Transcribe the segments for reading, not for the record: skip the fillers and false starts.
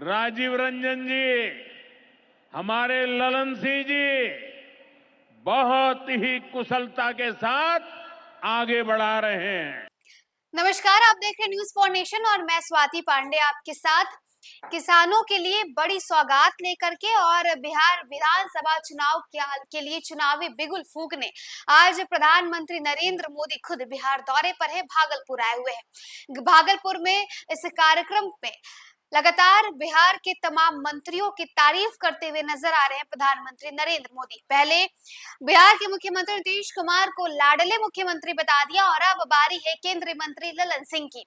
राजीव रंजन जी, हमारे ललन सिंह जी बहुत ही कुशलता के साथ आगे बढ़ा रहे हैं। नमस्कार, आप देख रहे हैं न्यूज फॉर नेशन और मैं स्वाति पांडे आपके साथ। किसानों के लिए बड़ी सौगात लेकर के और बिहार विधानसभा चुनाव के लिए चुनावी बिगुल फूंकने आज प्रधानमंत्री नरेंद्र मोदी खुद बिहार दौरे पर है, भागलपुर आए हुए हैं। भागलपुर में इस कार्यक्रम में लगातार बिहार के तमाम मंत्रियों की तारीफ करते हुए नजर आ रहे हैं प्रधानमंत्री नरेंद्र मोदी। पहले बिहार के मुख्यमंत्री नीतीश कुमार को लाडले मुख्यमंत्री बता दिया और अब बारी है केंद्रीय मंत्री ललन सिंह की।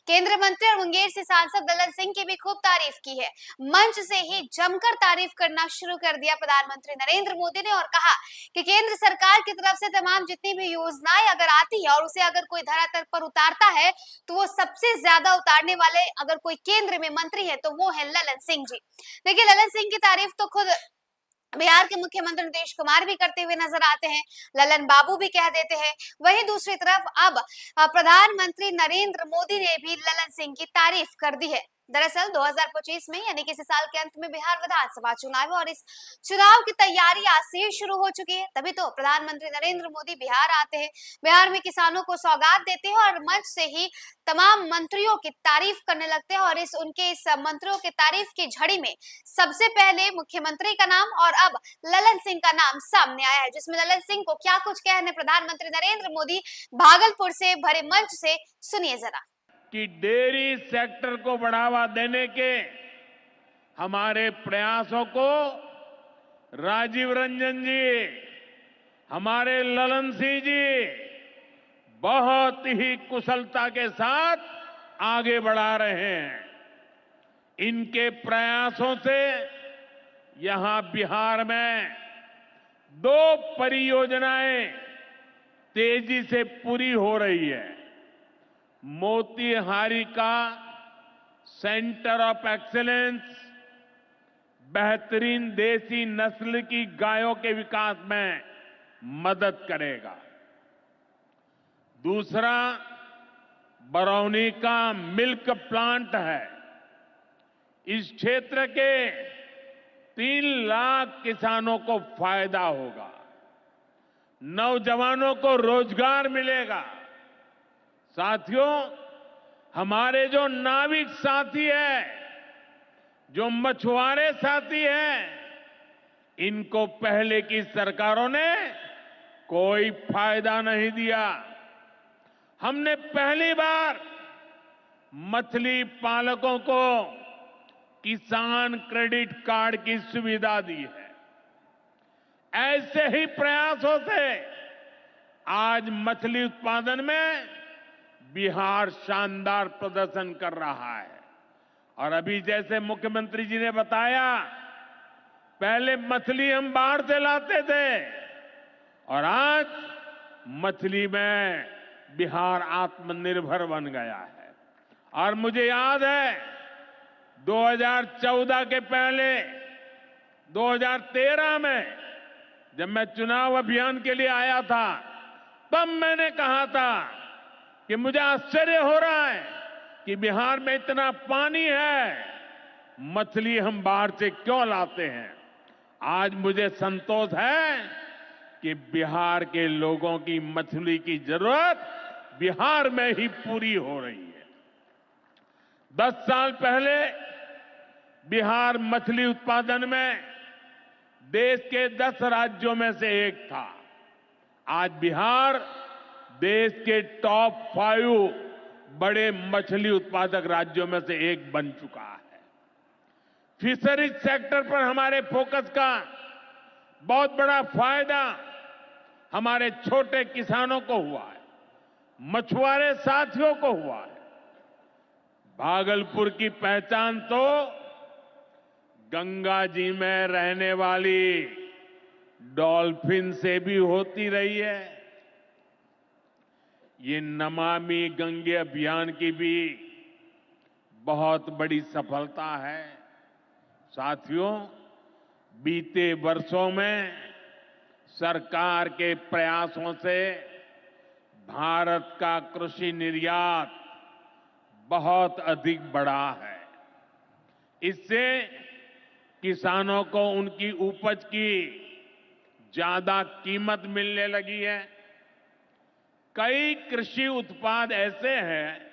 केंद्रीय मंत्री और मुंगेर से सांसद ललन सिंह की भी खूब तारीफ की है। मंच से ही जमकर तारीफ करना शुरू कर दिया प्रधानमंत्री नरेंद्र मोदी ने और कहा कि केंद्र सरकार की तरफ से तमाम जितनी भी योजनाएं अगर आती है और उसे अगर कोई धरातल पर उतारता है तो वो सबसे ज्यादा उतारने वाले अगर कोई केंद्र में मंत्री है तो वो है ललन सिंह जी। देखिए, ललन सिंह की तारीफ तो खुद बिहार के मुख्यमंत्री नीतीश कुमार भी करते हुए नजर आते हैं, ललन बाबू भी कह देते हैं। वहीं दूसरी तरफ अब प्रधानमंत्री नरेंद्र मोदी ने भी ललन सिंह की तारीफ कर दी है। दरअसल 2025 में यानी कि इस साल के अंत में बिहार विधानसभा चुनाव और इस चुनाव की तैयारी आज से ही शुरू हो चुकी है। तभी तो प्रधानमंत्री नरेंद्र मोदी बिहार आते हैं, बिहार में किसानों को सौगात देते हैं और मंच से ही तमाम मंत्रियों की तारीफ करने लगते हैं। और इस मंत्रियों की तारीफ की झड़ी में सबसे पहले मुख्यमंत्री का नाम और अब ललन सिंह का नाम सामने आया है, जिसमें ललन सिंह को क्या कुछ कहने प्रधानमंत्री नरेंद्र मोदी भागलपुर से भरे मंच से सुनिए जरा। कि डेयरी सेक्टर को बढ़ावा देने के हमारे प्रयासों को राजीव रंजन जी, हमारे ललन सिंह जी बहुत ही कुशलता के साथ आगे बढ़ा रहे हैं। इनके प्रयासों से यहां बिहार में 2 परियोजनाएं तेजी से पूरी हो रही है। मोतीहारी का सेंटर ऑफ एक्सीलेंस बेहतरीन देसी नस्ल की गायों के विकास में मदद करेगा। दूसरा बरौनी का मिल्क प्लांट है। इस क्षेत्र के 3 लाख किसानों को फायदा होगा, नौजवानों को रोजगार मिलेगा। साथियों, हमारे जो नाविक साथी हैं, जो मछुआरे साथी हैं, इनको पहले की सरकारों ने कोई फायदा नहीं दिया। हमने पहली बार मछली पालकों को किसान क्रेडिट कार्ड की सुविधा दी है। ऐसे ही प्रयासों से आज मछली उत्पादन में बिहार शानदार प्रदर्शन कर रहा है। और अभी जैसे मुख्यमंत्री जी ने बताया, पहले मछली हम बाहर से लाते थे और आज मछली में बिहार आत्मनिर्भर बन गया है। और मुझे याद है 2014 के पहले 2013 में जब मैं चुनाव अभियान के लिए आया था, तब मैंने कहा था कि मुझे आश्चर्य हो रहा है कि बिहार में इतना पानी है, मछली हम बाहर से क्यों लाते हैं। आज मुझे संतोष है कि बिहार के लोगों की मछली की जरूरत बिहार में ही पूरी हो रही है। 10 साल पहले बिहार मछली उत्पादन में देश के 10 राज्यों में से एक था। आज बिहार देश के टॉप 5 बड़े मछली उत्पादक राज्यों में से एक बन चुका है। फिशरीज सेक्टर पर हमारे फोकस का बहुत बड़ा फायदा हमारे छोटे किसानों को हुआ है, मछुआरे साथियों को हुआ है। भागलपुर की पहचान तो गंगा जी में रहने वाली डॉल्फिन से भी होती रही है। ये नमामि गंगे अभियान की भी बहुत बड़ी सफलता है। साथियों, बीते वर्षों में सरकार के प्रयासों से भारत का कृषि निर्यात बहुत अधिक बढ़ा है। इससे किसानों को उनकी उपज की ज्यादा कीमत मिलने लगी है। कई कृषि उत्पाद ऐसे हैं